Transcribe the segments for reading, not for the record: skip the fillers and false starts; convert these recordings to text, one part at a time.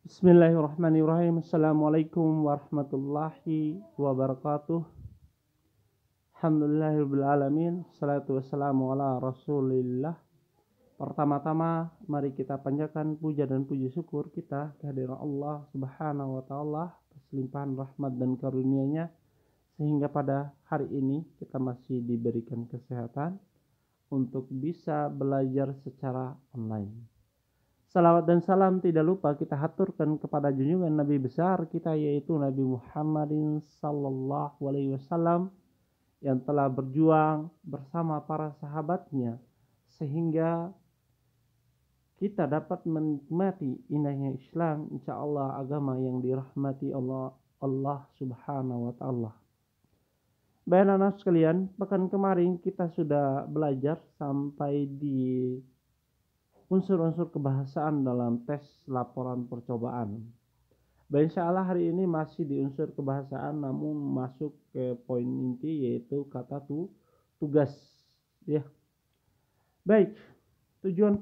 Bismillahirrahmanirrahim. Assalamualaikum warahmatullahi wabarakatuh. Alhamdulillahirabbil alamin. Salatu wassalamu ala Rasulillah. Pertama-tama mari kita panjatkan puja dan puji syukur kita kehadiran Allah Subhanahu wa taala atas limpahan rahmat dan karunia-Nya sehingga pada hari ini kita masih diberikan kesehatan untuk bisa belajar secara online. Salawat dan salam tidak lupa kita haturkan kepada junjungan Nabi besar kita, yaitu Nabi Muhammadin sallallahu alaihi wasallam, yang telah berjuang bersama para sahabatnya sehingga kita dapat menikmati indahnya Islam, insya Allah agama yang dirahmati Allah Subhanahu wa taala. Baik anak sekalian, pekan kemarin kita sudah belajar sampai di unsur-unsur kebahasaan dalam tes laporan percobaan. Baik, insya Allah hari ini masih di unsur kebahasaan, namun masuk ke poin inti yaitu kata tugas. Ya. Baik, tujuan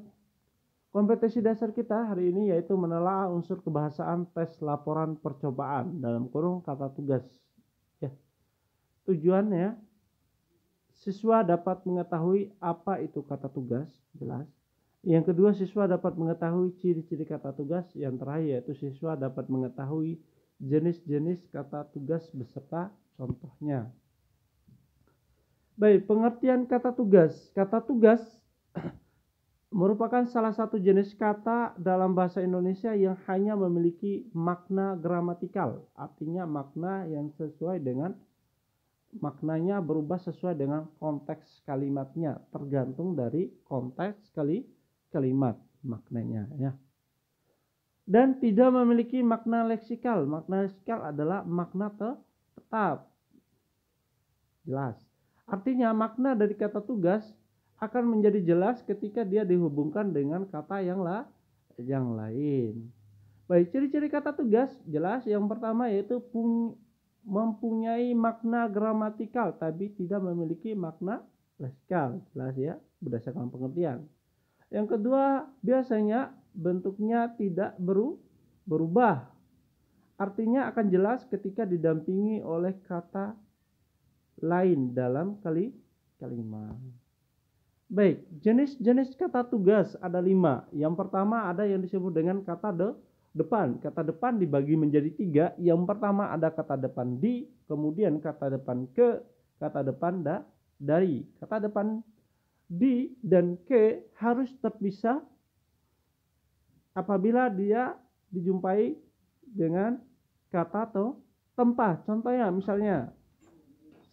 kompetensi dasar kita hari ini yaitu menelaah unsur kebahasaan tes laporan percobaan dalam kurung kata tugas. Ya. Tujuannya siswa dapat mengetahui apa itu kata tugas, jelas. Yang kedua, siswa dapat mengetahui ciri-ciri kata tugas. Yang terakhir yaitu siswa dapat mengetahui jenis-jenis kata tugas beserta contohnya. Baik, pengertian kata tugas. Kata tugas merupakan salah satu jenis kata dalam bahasa Indonesia yang hanya memiliki makna gramatikal. Artinya makna yang sesuai dengan maknanya berubah sesuai dengan konteks kalimatnya, tergantung dari konteks kalimat maknanya, ya. Dan tidak memiliki makna leksikal. Makna leksikal adalah makna tetap, jelas. Artinya makna dari kata tugas akan menjadi jelas ketika dia dihubungkan dengan kata yang lain. Baik, ciri-ciri kata tugas jelas. Yang pertama yaitu mempunyai makna gramatikal tapi tidak memiliki makna leksikal, jelas ya, berdasarkan pengertian. Yang kedua, biasanya bentuknya tidak berubah. Artinya akan jelas ketika didampingi oleh kata lain dalam kalimat. Baik, jenis-jenis kata tugas ada 5. Yang pertama ada yang disebut dengan kata depan. Kata depan dibagi menjadi 3. Yang pertama ada kata depan di, kemudian kata depan ke, kata depan dari. Kata depan di dan ke harus terpisah apabila dia dijumpai dengan kata atau tempat. Contohnya misalnya,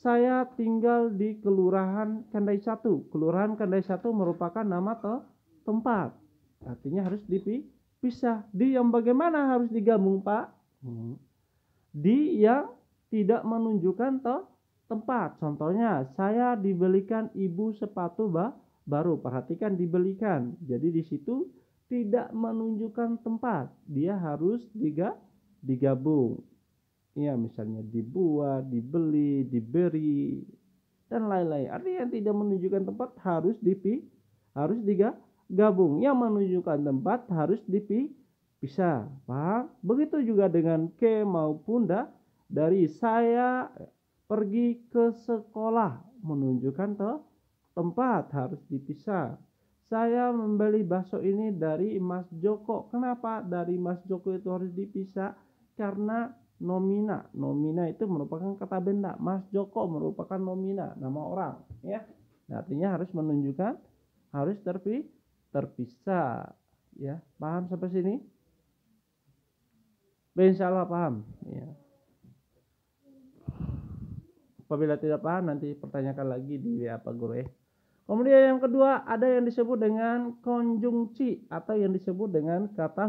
saya tinggal di Kelurahan Kandai 1. Kelurahan Kandai 1 merupakan nama atau tempat. Artinya harus dipisah. Di yang bagaimana harus digabung, Pak? Di yang tidak menunjukkan tempat. Contohnya, saya dibelikan ibu sepatu baru. Perhatikan dibelikan. Jadi di situ tidak menunjukkan tempat. Dia harus digabung. Ya, misalnya dibuat, dibeli, diberi, dan lain-lain. Artinya yang tidak menunjukkan tempat harus digabung. Yang menunjukkan tempat harus dipisah. Paham? Begitu juga dengan ke maupun dari. Saya pergi ke sekolah, menunjukkan tempat harus dipisah. Saya membeli bakso ini dari Mas Joko. Kenapa dari Mas Joko itu harus dipisah? Karena nomina itu merupakan kata benda. Mas Joko merupakan nomina, nama orang, ya. Nah, artinya harus menunjukkan, harus terpisah, ya. Paham sampai sini? Insyaallah paham, ya. Apabila tidak paham nanti pertanyakan lagi di WA Pak Guru, ya. Kemudian yang kedua ada yang disebut dengan konjungsi atau yang disebut dengan kata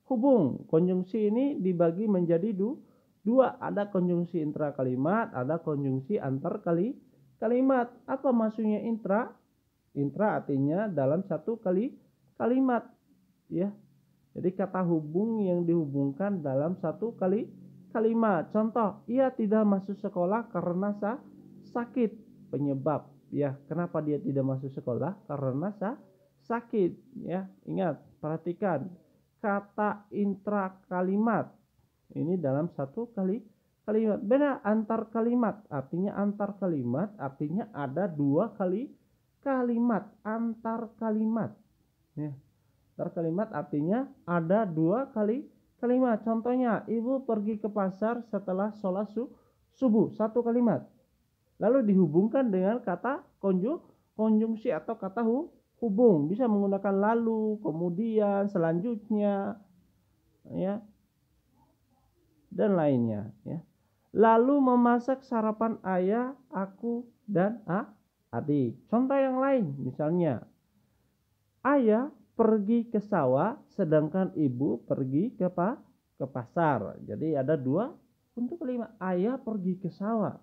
hubung. Konjungsi ini dibagi menjadi dua. Ada konjungsi intra kalimat, ada konjungsi antar kalimat. Apa maksudnya intra? Intra artinya dalam satu kalimat, ya. Jadi kata hubung yang dihubungkan dalam satu kalimat. Contoh, ia tidak masuk sekolah karena sakit. Penyebab, ya, kenapa dia tidak masuk sekolah? Karena sakit, ya. Ingat, perhatikan. kata intra kalimat. Ini dalam satu kalimat. Beda antar kalimat. Artinya antar kalimat artinya ada dua kalimat. Antar kalimat. Ya. Antar kalimat artinya ada dua kalimat. Contohnya, ibu pergi ke pasar setelah sholat subuh. Satu kalimat. Lalu dihubungkan dengan kata konjungsi atau kata hubung. Bisa menggunakan lalu, kemudian, selanjutnya, ya, dan lainnya. Ya. Lalu memasak sarapan ayah, aku, dan adik. Contoh yang lain, misalnya, ayah pergi ke sawah, sedangkan ibu pergi ke pasar. Jadi ada dua untuk kalimat. Ayah pergi ke sawah.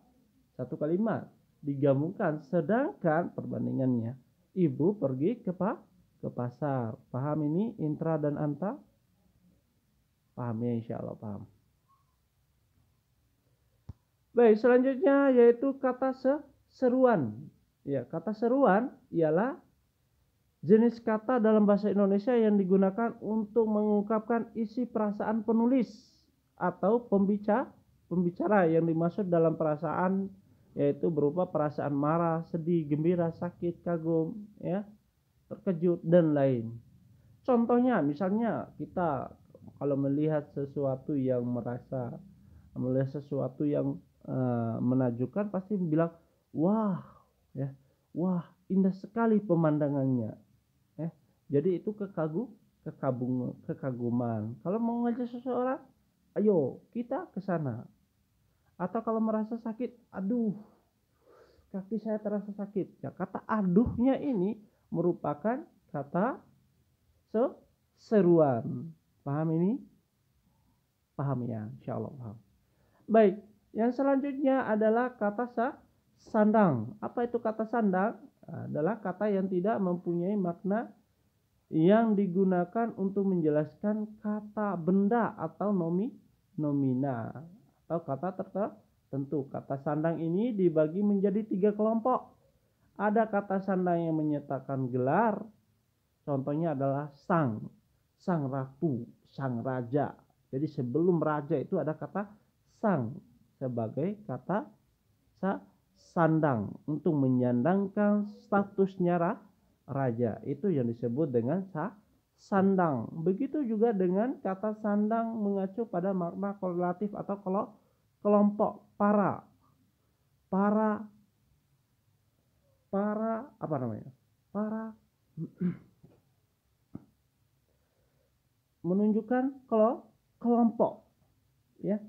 Satu kalimat digabungkan, sedangkan perbandingannya ibu pergi ke pasar. Paham ini intra dan anta? Paham ya, insya Allah paham. Baik, selanjutnya yaitu kata seruan. Ya, kata seruan ialah jenis kata dalam bahasa Indonesia yang digunakan untuk mengungkapkan isi perasaan penulis atau pembicara yang dimaksud dalam perasaan, yaitu berupa perasaan marah, sedih, gembira, sakit, kagum, ya, terkejut, dan lain. Contohnya, misalnya kita kalau melihat sesuatu yang menakjubkan, pasti bilang wah, ya, wah, indah sekali pemandangannya. Jadi itu kekaguman. Kalau mau ngajak seseorang, ayo kita ke sana. Atau kalau merasa sakit, aduh, kaki saya terasa sakit. Ya, kata aduhnya ini merupakan kata seruan. Paham ini? Paham ya, insya Allah paham. Baik, yang selanjutnya adalah kata sandang. Apa itu kata sandang? Adalah kata yang tidak mempunyai makna yang digunakan untuk menjelaskan kata benda atau nomina atau kata tertentu. Kata sandang ini dibagi menjadi 3 kelompok. Ada kata sandang yang menyatakan gelar. Contohnya adalah sang ratu, sang raja. Jadi sebelum raja itu ada kata sang sebagai kata sandang untuk menyandangkan statusnya raja. Itu yang disebut dengan sandang. Begitu juga dengan kata sandang mengacu pada makna korelatif atau kelompok para apa namanya? Para menunjukkan kelompok, ya.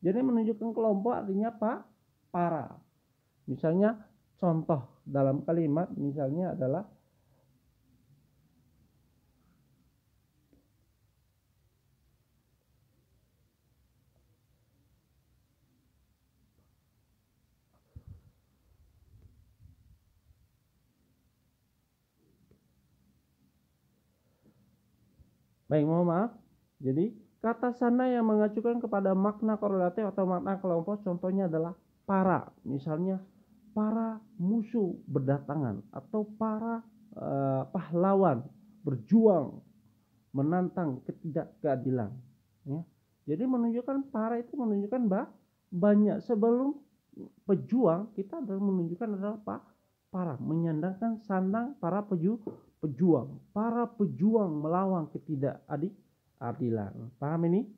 Jadi menunjukkan kelompok artinya para. Misalnya contoh dalam kalimat misalnya adalah baik, mohon maaf. Jadi kata sandang yang mengacukan kepada makna korelatif atau makna kelompok contohnya adalah para. Misalnya para musuh berdatangan atau para pahlawan berjuang menantang ketidakkeadilan. Ya. Jadi menunjukkan para itu menunjukkan banyak. Sebelum pejuang kita menunjukkan adalah para, menyandangkan sandang para pejuang, para pejuang melawan ketidakadilan. Paham ini?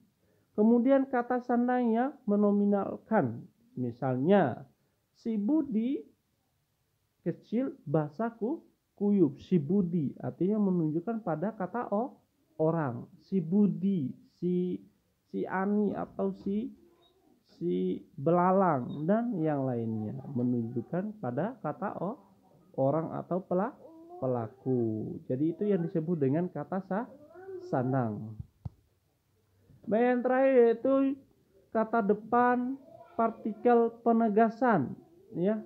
Kemudian kata sandang yang menominalkan, misalnya si Budi kecil basaku kuyup. Si Budi artinya menunjukkan pada kata orang. Si Budi, si Ani atau si belalang dan yang lainnya menunjukkan pada kata orang atau pelaku. Jadi itu yang disebut dengan kata sandang. Baik, yang terakhir yaitu kata depan partikel penegasan, ya.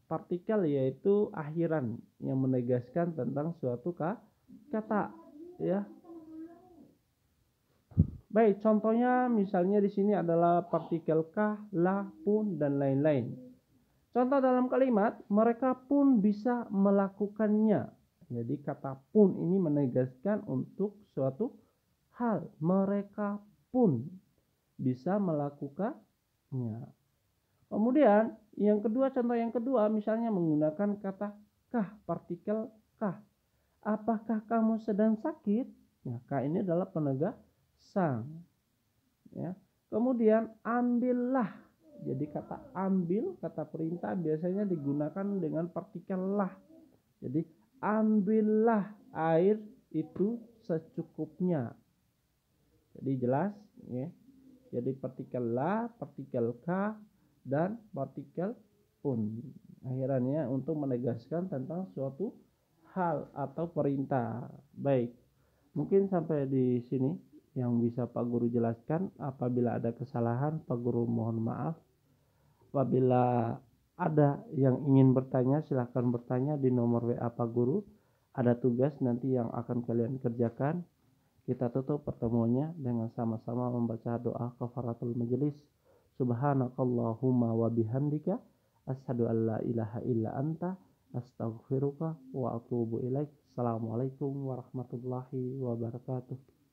Partikel yaitu akhiran yang menegaskan tentang suatu kata, ya. Baik, contohnya misalnya di sini adalah partikel kah, lah, pun, dan lain-lain. Contoh dalam kalimat, mereka pun bisa melakukannya. Jadi kata pun ini menegaskan untuk suatu hal, mereka pun bisa melakukannya. Kemudian yang kedua, contoh yang kedua misalnya menggunakan kata kah, partikel kah. Apakah kamu sedang sakit? Ya, kah ini adalah penegasan. Ya. Kemudian ambillah. Jadi kata ambil, kata perintah biasanya digunakan dengan partikel lah. Jadi ambillah air itu secukupnya. Jadi jelas ya. Jadi partikel la, partikel ka, dan partikel pun. Akhirannya untuk menegaskan tentang suatu hal atau perintah. Baik, mungkin sampai di sini yang bisa Pak Guru jelaskan. Apabila ada kesalahan, Pak Guru mohon maaf. Apabila ada yang ingin bertanya, silahkan bertanya di nomor WA Pak Guru. Ada tugas nanti yang akan kalian kerjakan. Kita tutup pertemuannya dengan sama-sama membaca doa kafaratul majelis. Subhanakallahumma wa bihamdika asyhadu an la ilaha illa anta astaghfiruka wa atubu ilaik. Assalamualaikum warahmatullahi wabarakatuh.